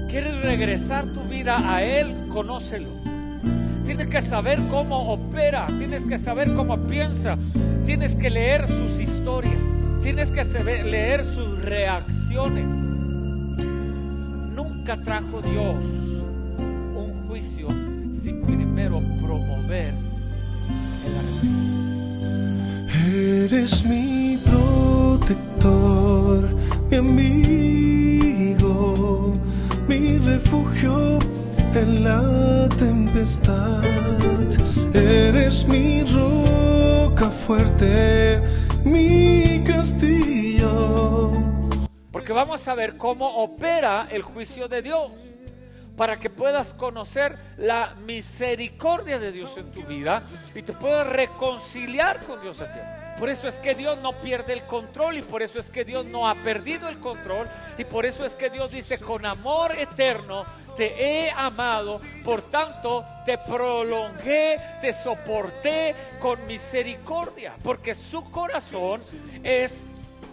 ¿Quieres regresar tu vida a Él? Conócelo. Tienes que saber cómo opera, tienes que saber cómo piensa, tienes que leer sus historias, tienes que leer sus reacciones. Nunca trajo Dios un juicio sin primero promover el arrepentimiento. Eres mi protector, mi amigo, mi refugio en la tempestad. Eres mi roca fuerte, mi castillo. Porque vamos a ver cómo opera el juicio de Dios, para que puedas conocer la misericordia de Dios en tu vida y te puedas reconciliar con Dios a ti. Por eso es que Dios no pierde el control, y por eso es que Dios no ha perdido el control, y por eso es que Dios dice: con amor eterno te he amado, por tanto te prolongué, te soporté con misericordia, porque su corazón es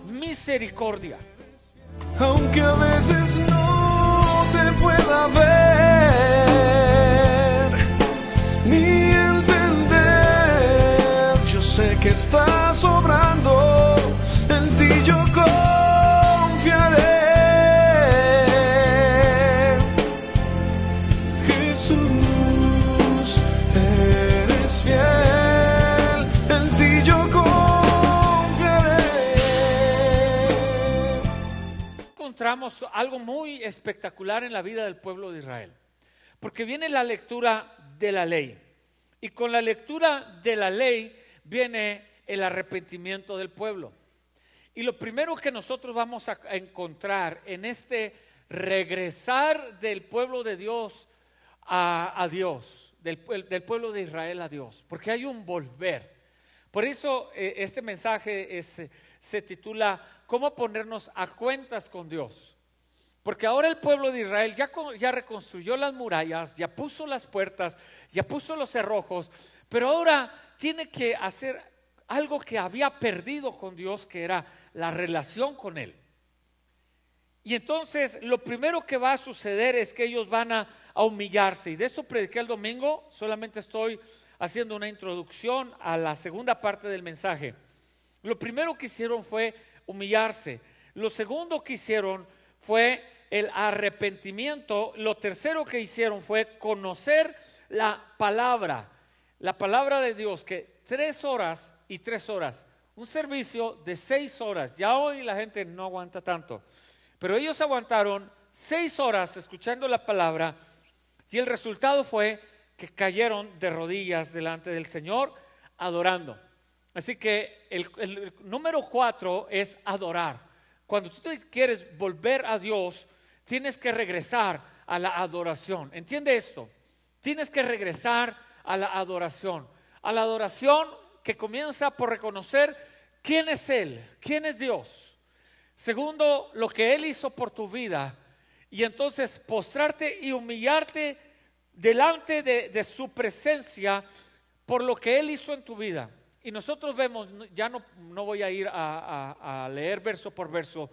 misericordia. Aunque a veces no te pueda ver ni entender, yo sé que estás obrando, en ti yo confiaré. Jesús, eres fiel, en ti yo confiaré. Encontramos algo muy espectacular en la vida del pueblo de Israel, porque viene la lectura de la ley, y con la lectura de la ley viene el arrepentimiento del pueblo. Y lo primero que nosotros vamos a encontrar en este regresar del pueblo de Dios a Dios, del pueblo de Israel a Dios, porque hay un volver. Por eso este mensaje se titula ¿Cómo ponernos a cuentas con Dios? Porque ahora el pueblo de Israel ya reconstruyó las murallas, ya puso las puertas, ya puso los cerrojos, pero ahora tiene que hacer algo que había perdido con Dios, que era la relación con Él. Y entonces lo primero que va a suceder es que ellos van a humillarse, y de eso prediqué el domingo. Solamente estoy haciendo una introducción a la segunda parte del mensaje. Lo primero que hicieron fue humillarse. Lo segundo que hicieron fue el arrepentimiento. Lo tercero que hicieron fue conocer la palabra de Dios, que 3 horas y 3 horas, un servicio de 6 horas. Ya hoy la gente no aguanta tanto, pero ellos aguantaron 6 horas escuchando la palabra, y el resultado fue que cayeron de rodillas delante del Señor adorando. Así que el número 4 es adorar. Cuando tú quieres volver a Dios, tienes que regresar a la adoración. ¿Entiende esto? Tienes que regresar a la adoración que comienza por reconocer quién es Él, quién es Dios. Segundo, lo que Él hizo por tu vida, y entonces postrarte y humillarte delante de su presencia por lo que Él hizo en tu vida. Y nosotros vemos, ya no voy a ir a leer verso por verso,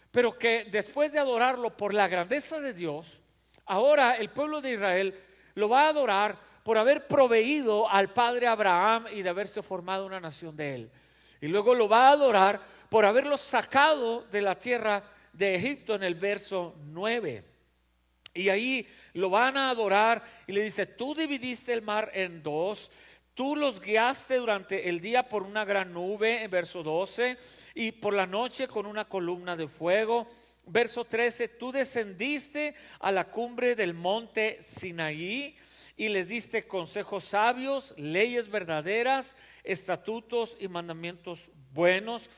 pero que después de adorarlo por la grandeza de Dios, ahora el pueblo de Israel lo va a adorar por haber proveído al padre Abraham y de haberse formado una nación de él. Y luego lo va a adorar por haberlo sacado de la tierra de Egipto en el verso 9. Y ahí lo van a adorar y le dice: tú dividiste el mar en 2, tú los guiaste durante el día por una gran nube, en verso 12, y por la noche con una columna de fuego. Verso 13, tú descendiste a la cumbre del monte Sinaí y les diste consejos sabios, leyes verdaderas, estatutos y mandamientos buenos.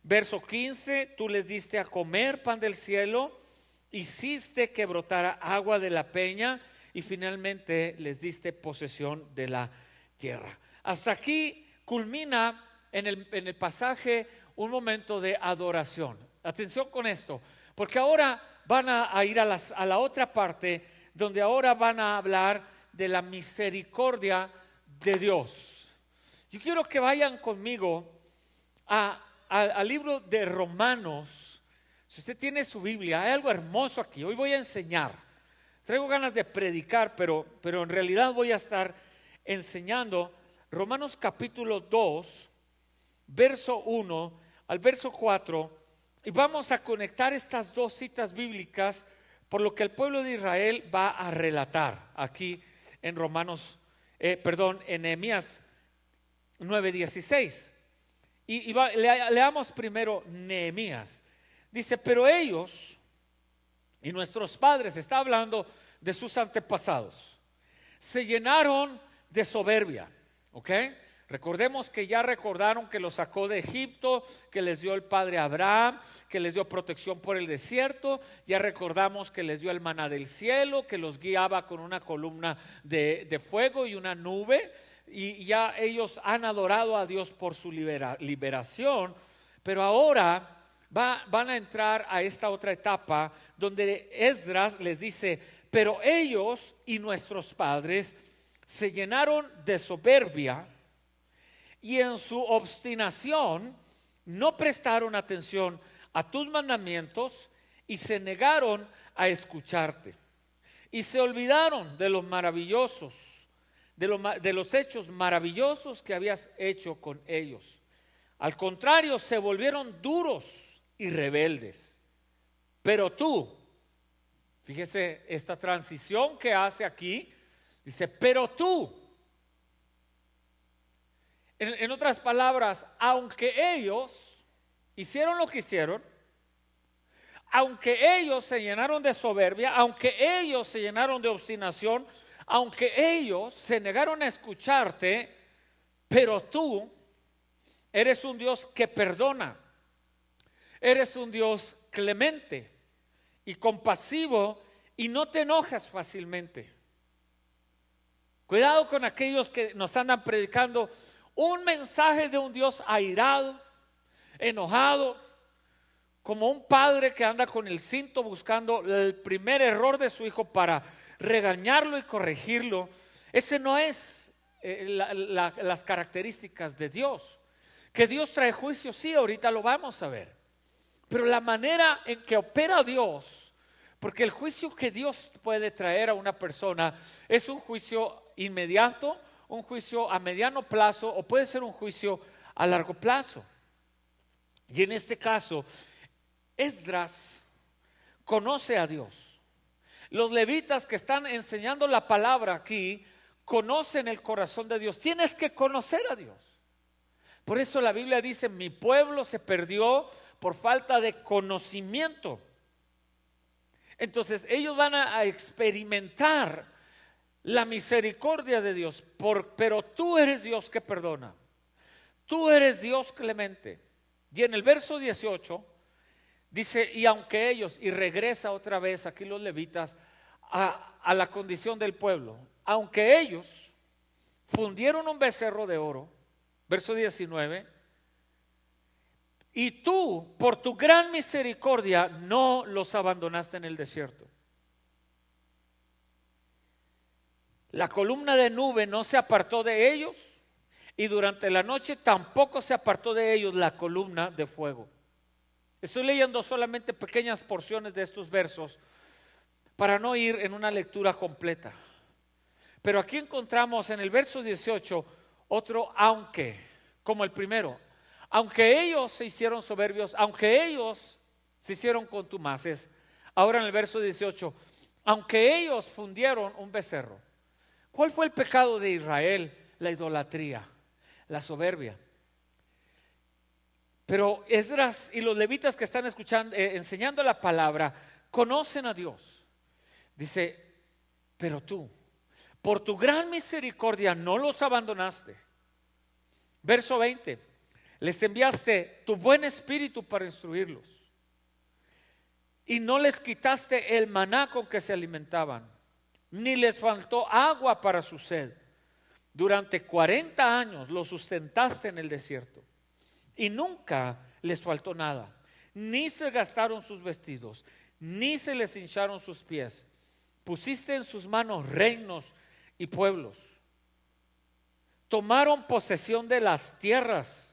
Verso 15, tú les diste a comer pan del cielo, hiciste que brotara agua de la peña, y finalmente les diste posesión de la tierra. Hasta aquí culmina en el pasaje un momento de adoración. Atención con esto, porque ahora van a ir a la otra parte, donde ahora van a hablar de la misericordia de Dios. Yo quiero que vayan conmigo al libro de Romanos. Si usted tiene su Biblia, hay algo hermoso aquí. Hoy voy a enseñar. traigo ganas de predicar, pero en realidad voy a estar enseñando Romanos capítulo 2, verso 1 al verso 4, y vamos a conectar estas dos citas bíblicas por lo que el pueblo de Israel va a relatar aquí en en Nehemías 9:16. Leamos primero Nehemías. Dice, pero ellos y nuestros padres, está hablando de sus antepasados, se llenaron de soberbia, ¿ok? Recordemos que ya recordaron que los sacó de Egipto, que les dio el padre Abraham, que les dio protección por el desierto. Ya recordamos que les dio el maná del cielo, que los guiaba con una columna de fuego y una nube. Y ya ellos han adorado a Dios por su liberación. Pero ahora van a entrar a esta otra etapa donde Esdras les dice, pero ellos y nuestros padres se llenaron de soberbia y en su obstinación no prestaron atención a tus mandamientos y se negaron a escucharte. Y se olvidaron de los maravillosos, de los hechos maravillosos que habías hecho con ellos. Al contrario, se volvieron duros y rebeldes. Pero tú, fíjese esta transición que hace aquí, dice, pero tú. En otras palabras, aunque ellos hicieron lo que hicieron, aunque ellos se llenaron de soberbia, aunque ellos se llenaron de obstinación, aunque ellos se negaron a escucharte, pero tú eres un Dios que perdona, eres un Dios clemente y compasivo y no te enojas fácilmente. Cuidado con aquellos que nos andan predicando un mensaje de un Dios airado, enojado, como un padre que anda con el cinto buscando el primer error de su hijo para regañarlo y corregirlo. Ese no es las características de Dios. Que Dios trae juicio, sí, ahorita lo vamos a ver. Pero la manera en que opera Dios, porque el juicio que Dios puede traer a una persona es un juicio inmediato, un juicio a mediano plazo o puede ser un juicio a largo plazo. Y en este caso, Esdras conoce a Dios. Los levitas que están enseñando la palabra aquí conocen el corazón de Dios. Tienes que conocer a Dios. Por eso la Biblia dice, mi pueblo se perdió por falta de conocimiento. Entonces ellos van a experimentar la misericordia de Dios, pero tú eres Dios que perdona, tú eres Dios clemente. Y en el verso 18 dice, y aunque ellos, y regresa otra vez aquí los levitas a la condición del pueblo, aunque ellos fundieron un becerro de oro, verso 19, y tú por tu gran misericordia no los abandonaste en el desierto. La columna de nube no se apartó de ellos y durante la noche tampoco se apartó de ellos la columna de fuego. Estoy leyendo solamente pequeñas porciones de estos versos para no ir en una lectura completa. Pero aquí encontramos en el verso 18 otro aunque, como el primero. Aunque ellos se hicieron soberbios, aunque ellos se hicieron contumaces. Ahora en el verso 18, aunque ellos fundieron un becerro. ¿Cuál fue el pecado de Israel? La idolatría, la soberbia. Pero Esdras y los levitas que están escuchando, enseñando la palabra, conocen a Dios. Dice, pero tú, por tu gran misericordia no los abandonaste. Verso 20, les enviaste tu buen espíritu para instruirlos y no les quitaste el maná con que se alimentaban, ni les faltó agua para su sed. Durante 40 años los sustentaste en el desierto y nunca les faltó nada, ni se gastaron sus vestidos, ni se les hincharon sus pies. Pusiste en sus manos reinos y pueblos. Tomaron posesión de las tierras.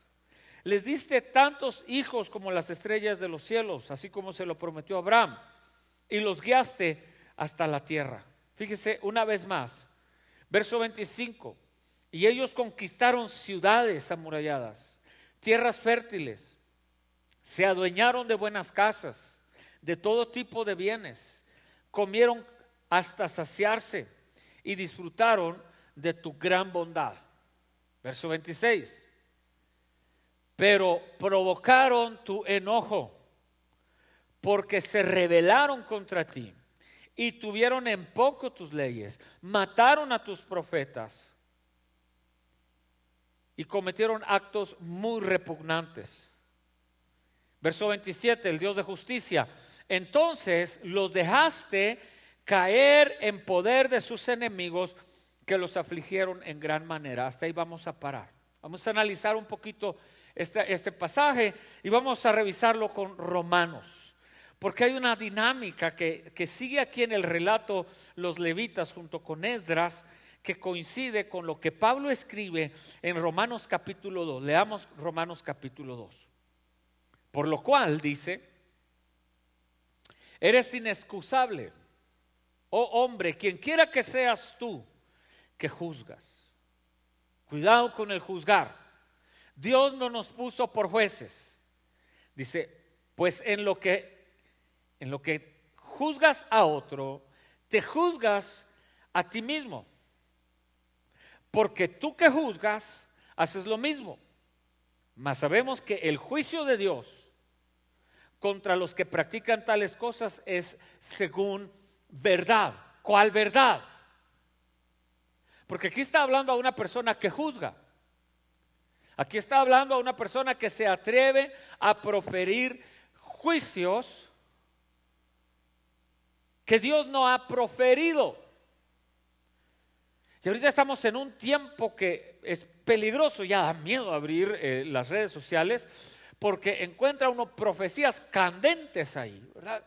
Les diste tantos hijos como las estrellas de los cielos, así como se lo prometió Abraham, y los guiaste hasta la tierra. Fíjese una vez más, verso 25. Y ellos conquistaron ciudades amuralladas, tierras fértiles, se adueñaron de buenas casas, de todo tipo de bienes, comieron hasta saciarse y disfrutaron de tu gran bondad. Verso 26. Pero provocaron tu enojo, porque se rebelaron contra ti y tuvieron en poco tus leyes, mataron a tus profetas y cometieron actos muy repugnantes. Verso 27, el Dios de justicia. Entonces los dejaste caer en poder de sus enemigos, que los afligieron en gran manera. Hasta ahí vamos a parar. Vamos a analizar un poquito este pasaje y vamos a revisarlo con Romanos, porque hay una dinámica que sigue aquí en el relato los levitas junto con Esdras, que coincide con lo que Pablo escribe en Romanos capítulo 2. Leamos Romanos capítulo 2. Por lo cual dice: eres inexcusable, oh hombre, quien quiera que seas tú, que juzgas. Cuidado con el juzgar. Dios no nos puso por jueces. Dice, pues en lo que juzgas a otro, te juzgas a ti mismo, porque tú que juzgas haces lo mismo. Mas sabemos que el juicio de Dios contra los que practican tales cosas es según verdad. ¿Cuál verdad? Porque aquí está hablando a una persona que juzga. Aquí está hablando a una persona que se atreve a proferir juicios que Dios no ha proferido. Y ahorita estamos en un tiempo que es peligroso, ya da miedo abrir las redes sociales, porque encuentra uno profecías candentes ahí, ¿verdad?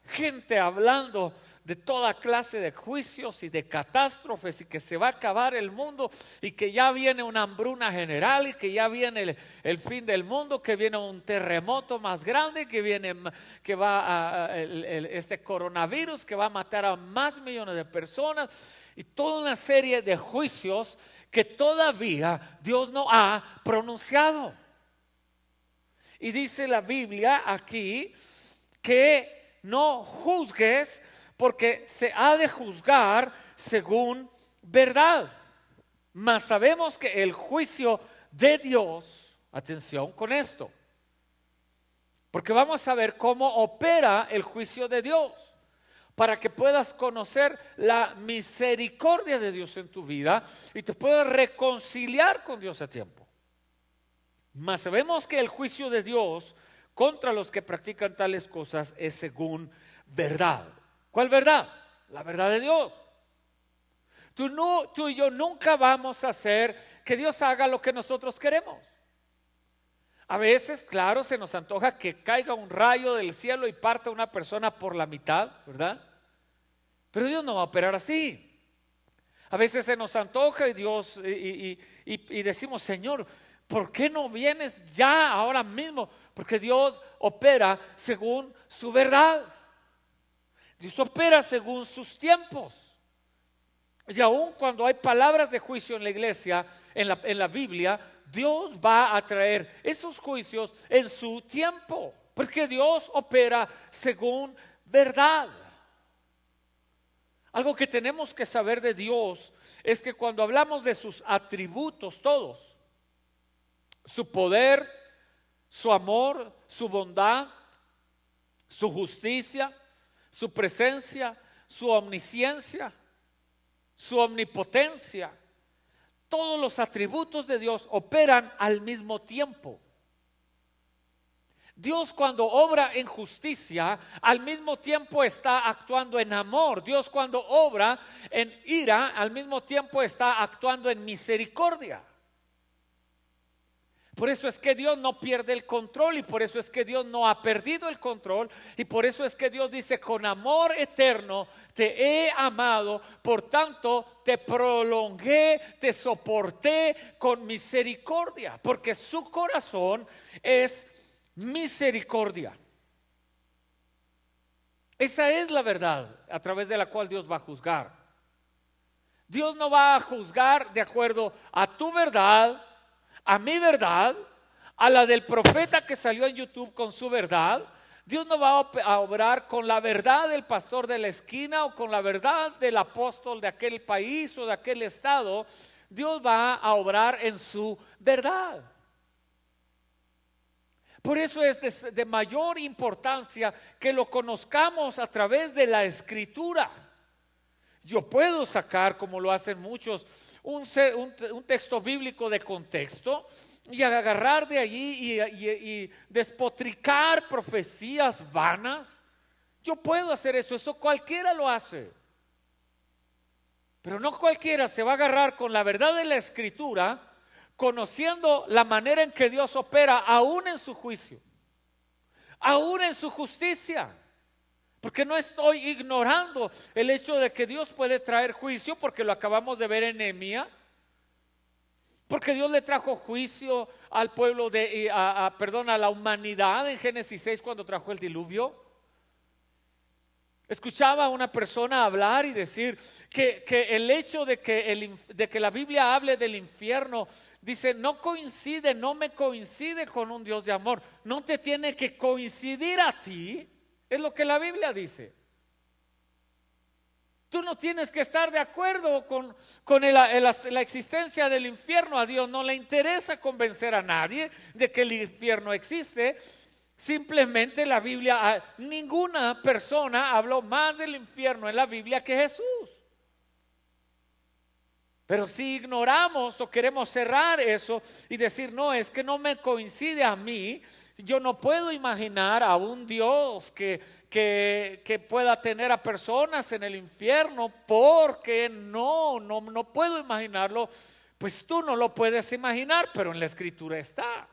Gente hablando de toda clase de juicios y de catástrofes, y que se va a acabar el mundo, y que ya viene una hambruna general, y que ya viene el fin del mundo, que viene un terremoto más grande, que va este coronavirus que va a matar a más millones de personas, y toda una serie de juicios que todavía Dios no ha pronunciado. Y dice la Biblia aquí que no juzgues, porque se ha de juzgar según verdad. Mas sabemos que el juicio de Dios, atención con esto, porque vamos a ver cómo opera el juicio de Dios, para que puedas conocer la misericordia de Dios en tu vida y te puedas reconciliar con Dios a tiempo. Mas sabemos que el juicio de Dios contra los que practican tales cosas es según verdad. ¿Cuál verdad? La verdad de Dios. Tú y yo nunca vamos a hacer que Dios haga lo que nosotros queremos. A veces, claro, se nos antoja que caiga un rayo del cielo y parta una persona por la mitad, ¿verdad? Pero Dios no va a operar así. A veces se nos antoja y Dios y decimos, Señor, ¿por qué no vienes ya ahora mismo? Porque Dios opera según su verdad. Dios opera según sus tiempos. Y aun cuando hay palabras de juicio en la iglesia, en la Biblia, Dios va a traer esos juicios en su tiempo, porque Dios opera según verdad. Algo que tenemos que saber de Dios es que cuando hablamos de sus atributos todos, su poder, su amor, su bondad, su justicia, su presencia, su omnisciencia, su omnipotencia, todos los atributos de Dios operan al mismo tiempo. Dios, cuando obra en justicia, al mismo tiempo está actuando en amor. Dios, cuando obra en ira, al mismo tiempo está actuando en misericordia. Por eso es que Dios no pierde el control, y por eso es que Dios no ha perdido el control, y por eso es que Dios dice: con amor eterno te he amado, por tanto te prolongué, te soporté con misericordia, porque su corazón es misericordia. Esa es la verdad a través de la cual Dios va a juzgar. Dios no va a juzgar de acuerdo a tu verdad, a mi verdad, a la del profeta que salió en YouTube con su verdad. Dios no va a obrar con la verdad del pastor de la esquina o con la verdad del apóstol de aquel país o de aquel estado. Dios va a obrar en su verdad. Por eso es de mayor importancia que lo conozcamos a través de la Escritura. Yo puedo sacar, como lo hacen muchos, un texto bíblico de contexto y agarrar de allí y despotricar profecías vanas. Yo puedo hacer eso cualquiera lo hace. Pero no cualquiera se va a agarrar con la verdad de la Escritura, conociendo la manera en que Dios opera, aún en su juicio, aún en su justicia. Porque no estoy ignorando el hecho de que Dios puede traer juicio, porque lo acabamos de ver en Nehemías. Porque Dios le trajo juicio al pueblo a la humanidad en Génesis 6 cuando trajo el diluvio. Escuchaba a una persona hablar y decir que el hecho de que la Biblia hable del infierno, dice, no me coincide con un Dios de amor. No te tiene que coincidir a ti, es lo que la Biblia dice. Tú no tienes que estar de acuerdo con la existencia del infierno. A Dios no le interesa convencer a nadie de que el infierno existe. Simplemente la Biblia, ninguna persona habló más del infierno en la Biblia que Jesús. Pero si ignoramos o queremos cerrar eso y decir, no, es que no me coincide a mí, yo no puedo imaginar a un Dios que pueda tener a personas en el infierno, porque no puedo imaginarlo. Pues tú no lo puedes imaginar, pero en la Escritura está.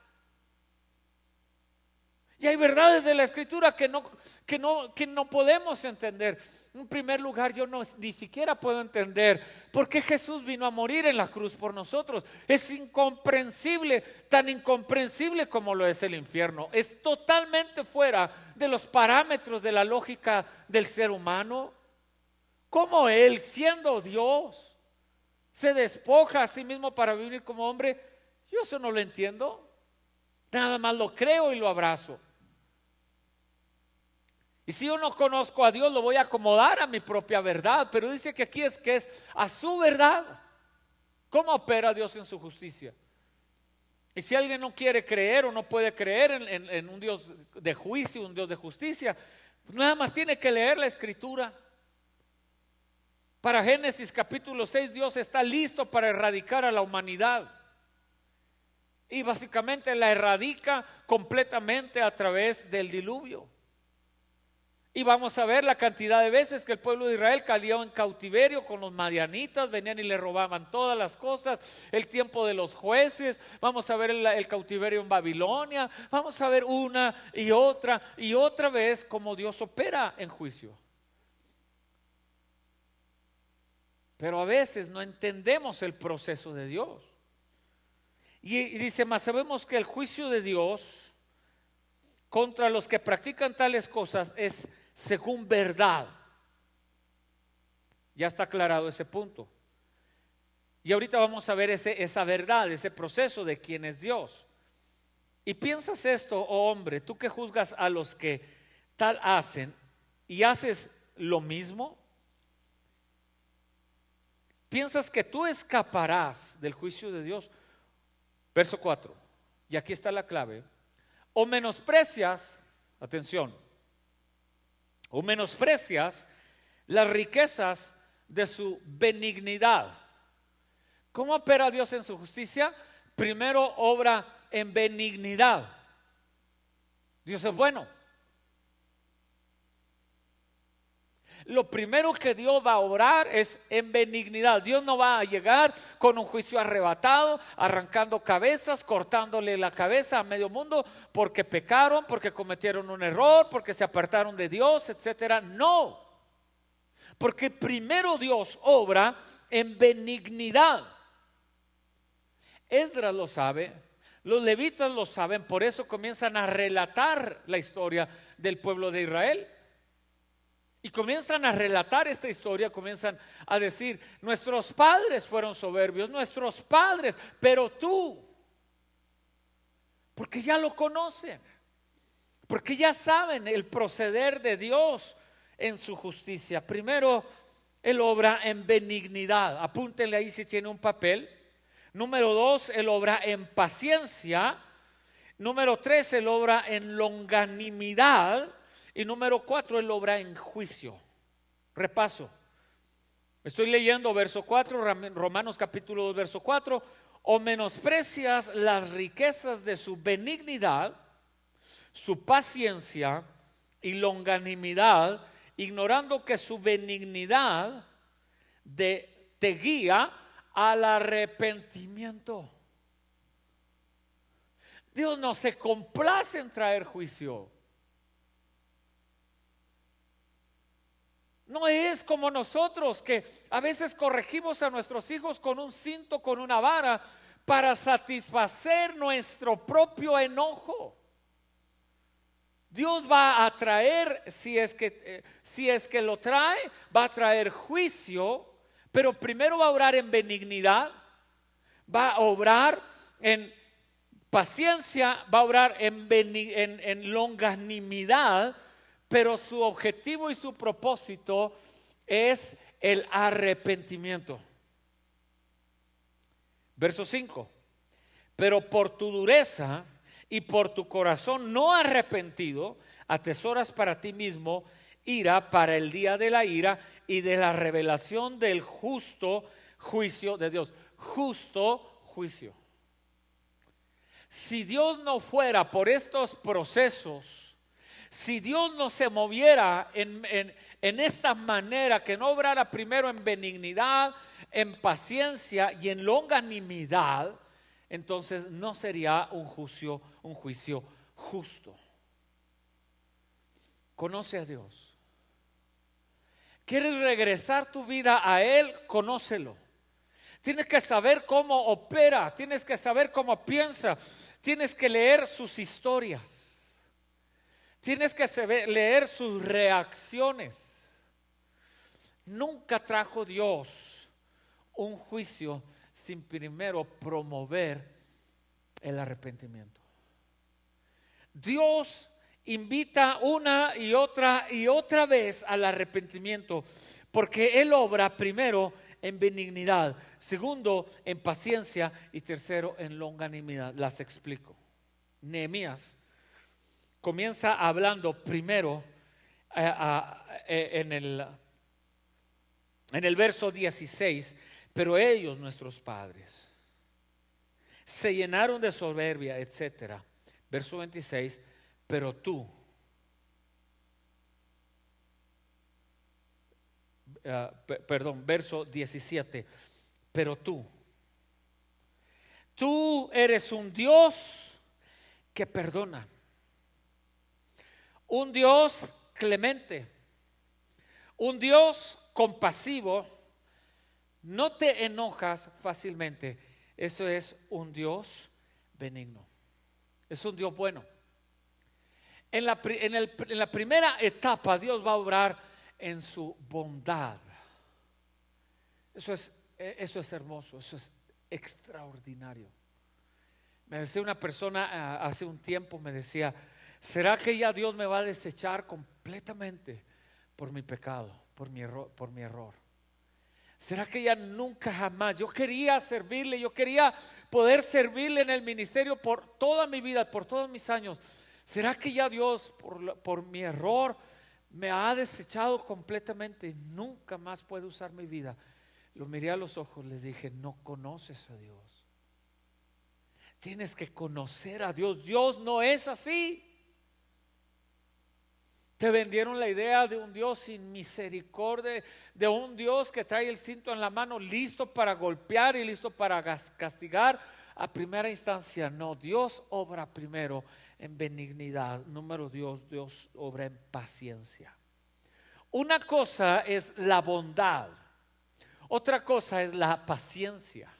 Y hay verdades de la Escritura que no podemos entender. En primer lugar, yo ni siquiera puedo entender por qué Jesús vino a morir en la cruz por nosotros. Es incomprensible, tan incomprensible como lo es el infierno. Es totalmente fuera de los parámetros de la lógica del ser humano. ¿Cómo Él, siendo Dios, se despoja a sí mismo para vivir como hombre? Yo eso no lo entiendo. Nada más lo creo y lo abrazo. Y si yo no conozco a Dios, lo voy a acomodar a mi propia verdad. Pero dice que aquí es a su verdad. ¿Cómo opera Dios en su justicia? Y si alguien no quiere creer o no puede creer en un Dios de juicio, un Dios de justicia, pues nada más tiene que leer la Escritura. Para Génesis capítulo 6, Dios está listo para erradicar a la humanidad. Y básicamente la erradica completamente a través del diluvio. Y vamos a ver la cantidad de veces que el pueblo de Israel cayó en cautiverio con los madianitas, venían y le robaban todas las cosas, el tiempo de los jueces, vamos a ver el cautiverio en Babilonia, vamos a ver una y otra vez cómo Dios opera en juicio. Pero a veces no entendemos el proceso de Dios. Y dice, mas sabemos que el juicio de Dios contra los que practican tales cosas es según verdad. Ya está aclarado ese punto. Y ahorita vamos a ver esa verdad, ese proceso de quién es Dios. Y piensas esto, oh hombre, tú que juzgas a los que tal hacen y haces lo mismo, piensas que tú escaparás del juicio de Dios. Verso 4, y aquí está la clave. O menosprecias, atención, o menosprecias las riquezas de su benignidad. ¿Cómo opera Dios en su justicia? Primero obra en benignidad. Dios es bueno. Lo primero que Dios va a obrar es en benignidad. Dios no va a llegar con un juicio arrebatado, arrancando cabezas, cortándole la cabeza a medio mundo porque pecaron, porque cometieron un error, porque se apartaron de Dios, etcétera. No, porque primero Dios obra en benignidad. Esdras lo sabe, los levitas lo saben, por eso comienzan a relatar la historia del pueblo de Israel. Y comienzan a relatar esta historia, comienzan a decir, nuestros padres fueron soberbios, nuestros padres, pero tú, porque ya lo conocen, porque ya saben el proceder de Dios en su justicia. Primero, Él obra en benignidad. Apúntenle ahí si tiene un papel. Número 2, Él obra en paciencia. Número 3, Él obra en longanimidad. Y número 4, Él obra en juicio. Repaso. Estoy leyendo verso 4, Romanos capítulo 2, verso 4. O menosprecias las riquezas de su benignidad, su paciencia y longanimidad, ignorando que su benignidad te guía al arrepentimiento. Dios no se complace en traer juicio. No es como nosotros que a veces corregimos a nuestros hijos con un cinto, con una vara, para satisfacer nuestro propio enojo. Dios va a traer, si es que lo trae, va a traer juicio, pero primero va a obrar en benignidad, va a obrar en paciencia, va a obrar en longanimidad, pero su objetivo y su propósito es el arrepentimiento. Verso 5. Pero por tu dureza y por tu corazón no arrepentido, atesoras para ti mismo ira para el día de la ira y de la revelación del justo juicio de Dios. Justo juicio. Si Dios no fuera por estos procesos, si Dios no se moviera en esta manera, que no obrara primero en benignidad, en paciencia y en longanimidad, entonces no sería un juicio justo. Conoce a Dios. ¿Quieres regresar tu vida a Él? Conócelo. Tienes que saber cómo opera, tienes que saber cómo piensa, tienes que leer sus historias. Tienes que leer sus reacciones. Nunca trajo Dios un juicio sin primero promover el arrepentimiento. Dios invita una y otra vez al arrepentimiento, porque Él obra primero en benignidad, segundo en paciencia y tercero en longanimidad. Las explico. Nehemías comienza hablando primero en el verso 16, pero ellos, nuestros padres, se llenaron de soberbia, etcétera. Verso 26, pero tú, verso 17, pero tú eres un Dios que perdona. Un Dios clemente, un Dios compasivo, no te enojas fácilmente. Eso es un Dios benigno, es un Dios bueno. En la primera etapa Dios va a obrar en su bondad. Eso es hermoso, eso es extraordinario. Me decía una persona hace un tiempo, me decía: ¿será que ya Dios me va a desechar completamente por mi pecado, por mi error? ¿Será que ya nunca jamás? Yo quería servirle, yo quería poder servirle en el ministerio por toda mi vida, por todos mis años. ¿Será que ya Dios por mi error me ha desechado completamente y nunca más puede usar mi vida? Lo miré a los ojos, les dije: no conoces a Dios. Tienes que conocer a Dios. Dios no es así. Te vendieron la idea de un Dios sin misericordia, de un Dios que trae el cinto en la mano, listo para golpear y listo para castigar a primera instancia. No, Dios obra primero en benignidad. Número dos, Dios obra en paciencia. Una cosa es la bondad, otra cosa es la paciencia.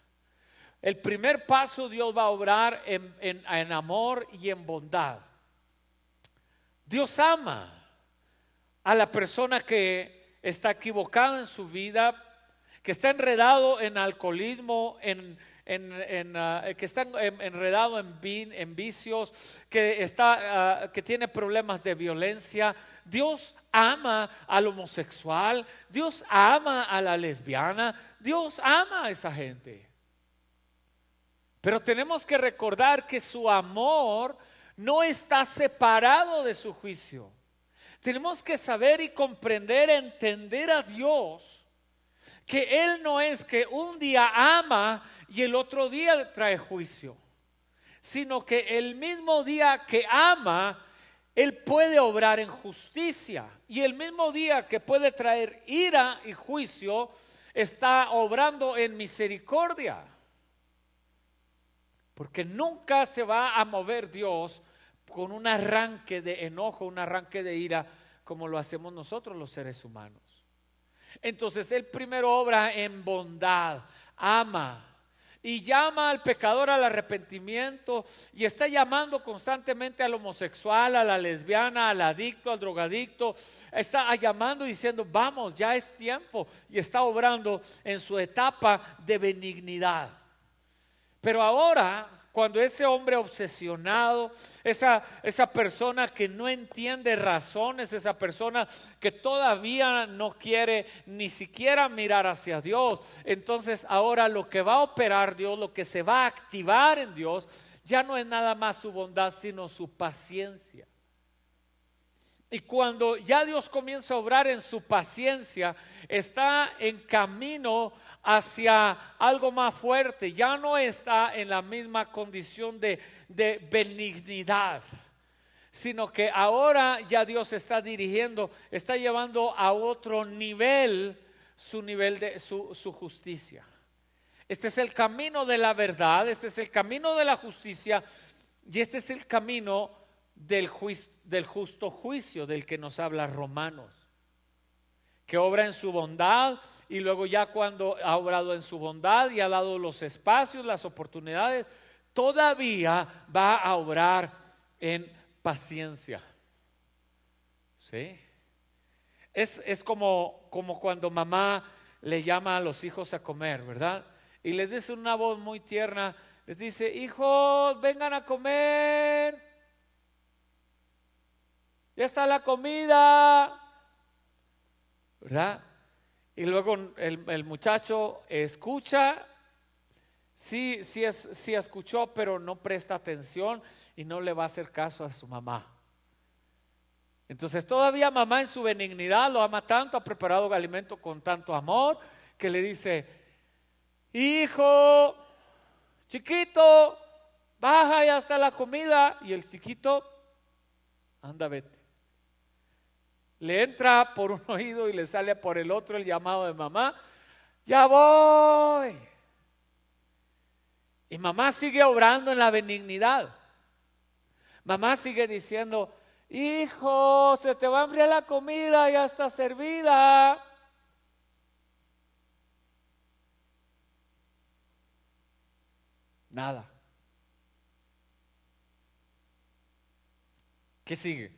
El primer paso, Dios va a obrar en amor y en bondad. Dios ama a la persona que está equivocada en su vida, que está enredado en alcoholismo, que está enredado en vicios, que tiene problemas de violencia. Dios ama al homosexual, Dios ama a la lesbiana, Dios ama a esa gente. Pero tenemos que recordar que su amor no está separado de su juicio. Tenemos que saber y comprender, entender a Dios, que Él no es que un día ama y el otro día trae juicio, sino que el mismo día que ama, Él puede obrar en justicia, y el mismo día que puede traer ira y juicio, está obrando en misericordia. Porque nunca se va a mover Dios con un arranque de enojo, un arranque de ira, como lo hacemos nosotros los seres humanos. Entonces Él primero obra en bondad, ama y llama al pecador al arrepentimiento, y está llamando constantemente al homosexual, a la lesbiana, al adicto, al drogadicto. Está llamando y diciendo: vamos, ya es tiempo, y está obrando en su etapa de benignidad. Pero ahora, cuando ese hombre obsesionado, esa persona que no entiende razones, esa persona que todavía no quiere ni siquiera mirar hacia Dios, entonces ahora lo que va a operar Dios, lo que se va a activar en Dios, ya no es nada más su bondad, sino su paciencia. Y cuando ya Dios comienza a obrar en su paciencia, está en camino hacia algo más fuerte. Ya no está en la misma condición de benignidad, sino que ahora ya Dios está dirigiendo, está llevando a otro nivel su justicia. Este es el camino de la verdad, este es el camino de la justicia, y este es el camino del justo juicio del que nos habla Romanos, que obra en su bondad, y luego ya cuando ha obrado en su bondad y ha dado los espacios, las oportunidades, todavía va a obrar en paciencia. ¿Sí? Es como cuando mamá le llama a los hijos a comer, ¿verdad? Y les dice una voz muy tierna, les dice: hijos, vengan a comer, ya está la comida, ¿verdad? Y luego el muchacho escucha, sí escuchó, pero no presta atención y no le va a hacer caso a su mamá. Entonces todavía mamá en su benignidad lo ama tanto, ha preparado alimento con tanto amor, que le dice: hijo, chiquito, baja, ya está la comida. Y el chiquito, anda, vete. Le entra por un oído y le sale por el otro el llamado de mamá: ya voy. Y mamá sigue obrando en la benignidad. Mamá sigue diciendo: hijo, se te va a enfriar la comida, ya está servida. Nada. ¿Qué sigue?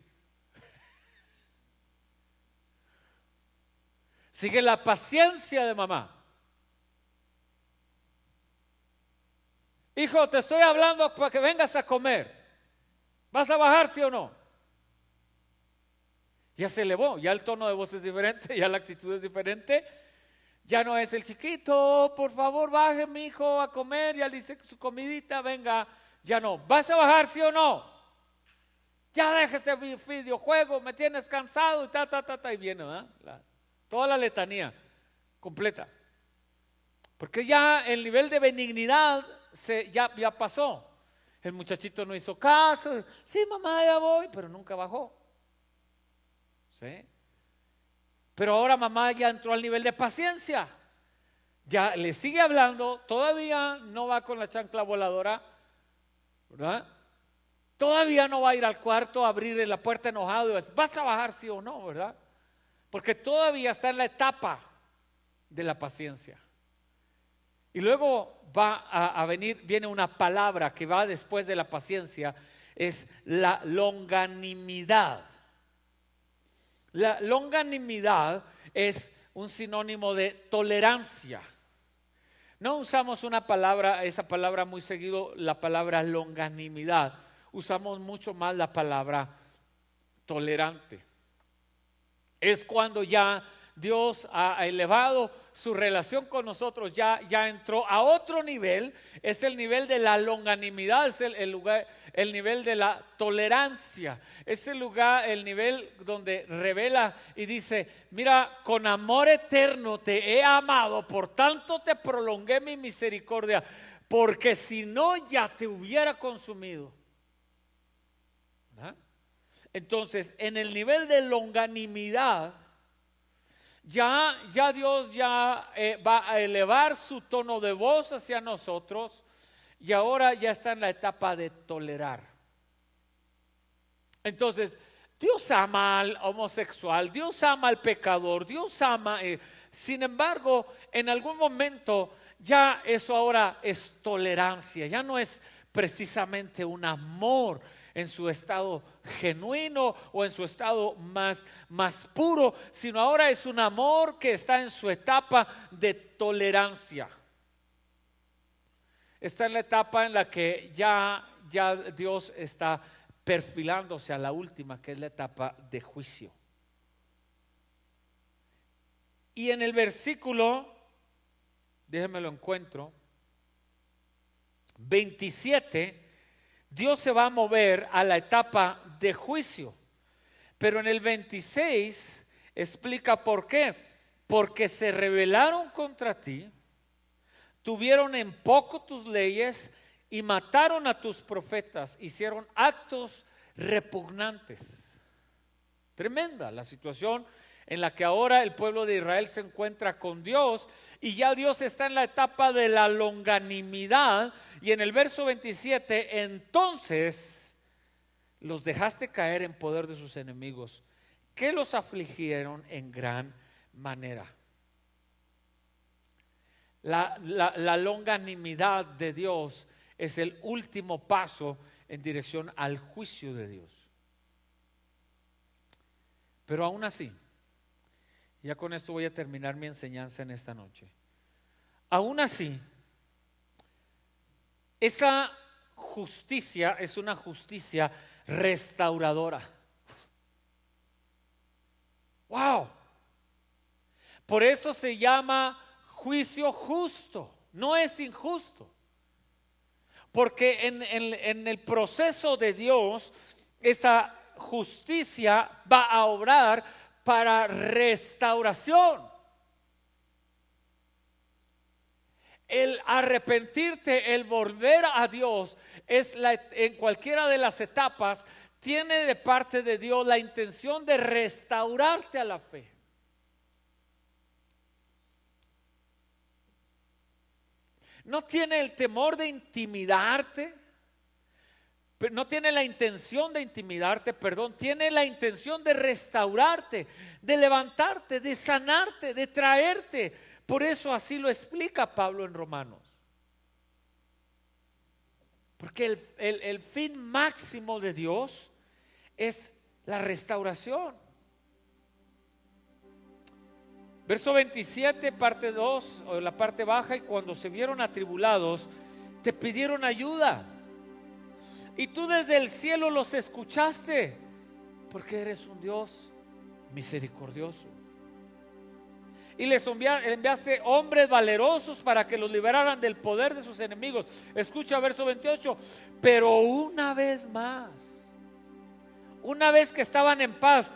Sigue la paciencia de mamá. Hijo, te estoy hablando para que vengas a comer. ¿Vas a bajar, sí o no? Ya se elevó, ya el tono de voz es diferente, ya la actitud es diferente. Ya no es el chiquito: por favor baje mi hijo a comer, ya le dice su comidita, venga. Ya no, ¿vas a bajar, sí o no? Ya déjese videojuego, me tienes cansado y y viene, ¿verdad? Toda la letanía completa. Porque ya el nivel de benignidad ya pasó. El muchachito no hizo caso. Sí, mamá, ya voy, pero nunca bajó. ¿Sí? Pero ahora mamá ya entró al nivel de paciencia. Ya le sigue hablando, todavía no va con la chancla voladora, ¿verdad? Todavía no va a ir al cuarto a abrir la puerta enojado y decir: ¿vas a bajar, sí o no? ¿Verdad? Porque todavía está en la etapa de la paciencia. Y luego viene una palabra que va después de la paciencia, es la longanimidad. La longanimidad es un sinónimo de tolerancia. No usamos esa palabra muy seguido, la palabra longanimidad. Usamos mucho más la palabra tolerante. Es cuando ya Dios ha elevado su relación con nosotros, ya entró a otro nivel. Es el nivel de la longanimidad, es el nivel de la tolerancia. Es el nivel donde revela y dice: mira, con amor eterno te he amado, por tanto te prolongué mi misericordia, porque si no ya te hubiera consumido. ¿Ah? Entonces, en el nivel de longanimidad, ya Dios va a elevar su tono de voz hacia nosotros, y ahora ya está en la etapa de tolerar. Entonces, Dios ama al homosexual, Dios ama al pecador, Dios ama. Sin embargo, en algún momento ya eso ahora es tolerancia, ya no es precisamente un amor en su estado genuino o en su estado más puro, sino ahora es un amor que está en su etapa de tolerancia. Está en la etapa en la que ya Dios está perfilándose a la última, que es la etapa de juicio. Y en el versículo, déjenme lo encuentro, 27, Dios se va a mover a la etapa de juicio. Pero en el 26 explica por qué. Porque se rebelaron contra ti, tuvieron en poco tus leyes y mataron a tus profetas, hicieron actos repugnantes. Tremenda la situación en la que ahora el pueblo de Israel se encuentra con Dios, y ya Dios está en la etapa de la longanimidad. Y en el verso 27, entonces los dejaste caer en poder de sus enemigos, que los afligieron en gran manera. La longanimidad de Dios es el último paso en dirección al juicio de Dios. Pero aún así, ya con esto voy a terminar mi enseñanza en esta noche. Aún así, esa justicia es una justicia restauradora. ¡Wow! Por eso se llama juicio justo, no es injusto. Porque en el proceso de Dios, esa justicia va a obrar para restauración. El arrepentirte, el volver a Dios, en cualquiera de las etapas, tiene de parte de Dios la intención de restaurarte a la fe. No tiene el temor de intimidarte, no tiene la intención de intimidarte, tiene la intención de restaurarte, de levantarte, de sanarte, de traerte. Por eso así lo explica Pablo en Romanos. Porque el fin máximo de Dios es la restauración. Verso 27, parte 2, o la parte baja: y cuando se vieron atribulados, te pidieron ayuda, y tú desde el cielo los escuchaste, porque eres un Dios misericordioso. Y les enviaste hombres valerosos para que los liberaran del poder de sus enemigos. Escucha verso 28. Pero una vez más, una vez que estaban en paz,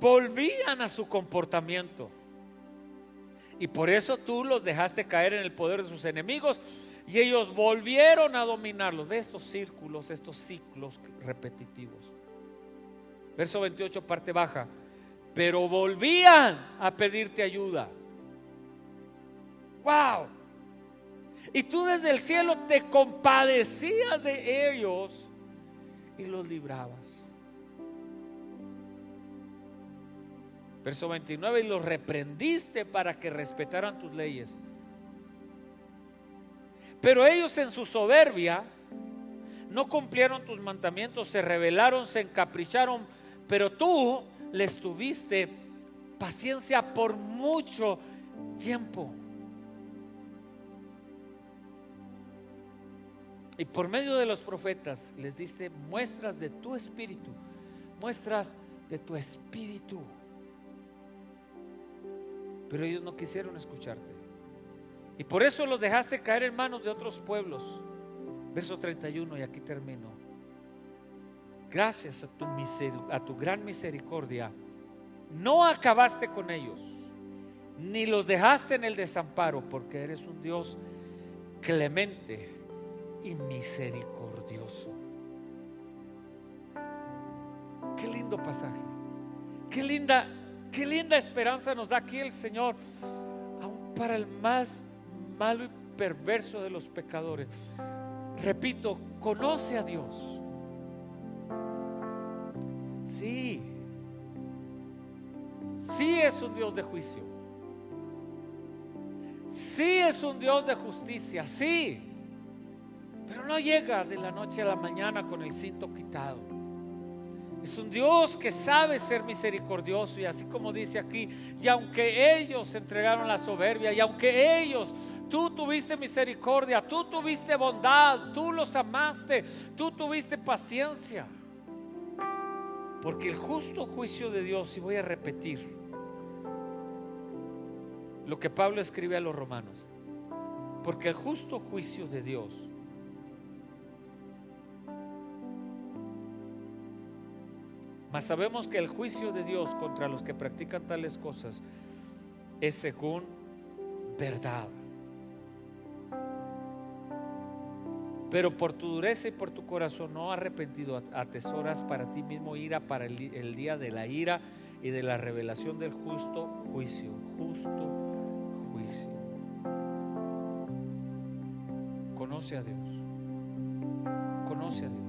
volvían a su comportamiento. Y por eso tú los dejaste caer en el poder de sus enemigos, y ellos volvieron a dominarlos. Ve estos círculos, estos ciclos repetitivos. Verso 28, parte baja: pero volvían a pedirte ayuda. ¡Wow! Y tú desde el cielo te compadecías de ellos y los librabas. Verso 29: y los reprendiste para que respetaran tus leyes. Pero ellos en su soberbia no cumplieron tus mandamientos, se rebelaron, se encapricharon, pero tú les tuviste paciencia por mucho tiempo. Y por medio de los profetas les diste muestras de tu espíritu, muestras de tu espíritu. Pero ellos no quisieron escucharte. Y por eso los dejaste caer en manos de otros pueblos. Verso 31, y aquí termino. Gracias a tu gran misericordia, no acabaste con ellos, ni los dejaste en el desamparo, porque eres un Dios clemente y misericordioso. Qué lindo pasaje. Qué linda esperanza nos da aquí el Señor, aún para el más malo y perverso de los pecadores. Repito, conoce a Dios. Sí es un Dios de juicio. Sí es un Dios de justicia. Sí, pero no llega de la noche a la mañana con el cinto quitado. Es un Dios que sabe ser misericordioso, y así como dice aquí, y aunque ellos entregaron la soberbia, y aunque ellos, tú tuviste misericordia, tú tuviste bondad, tú los amaste, tú tuviste paciencia. Porque el justo juicio de Dios, y voy a repetir lo que Pablo escribe a los romanos, porque el justo juicio de Dios mas sabemos que el juicio de Dios contra los que practican tales cosas es según verdad. Pero por tu dureza y por tu corazón no arrepentido atesoras para ti mismo ira para el día de la ira y de la revelación del justo juicio. Justo juicio. Conoce a Dios. Conoce a Dios.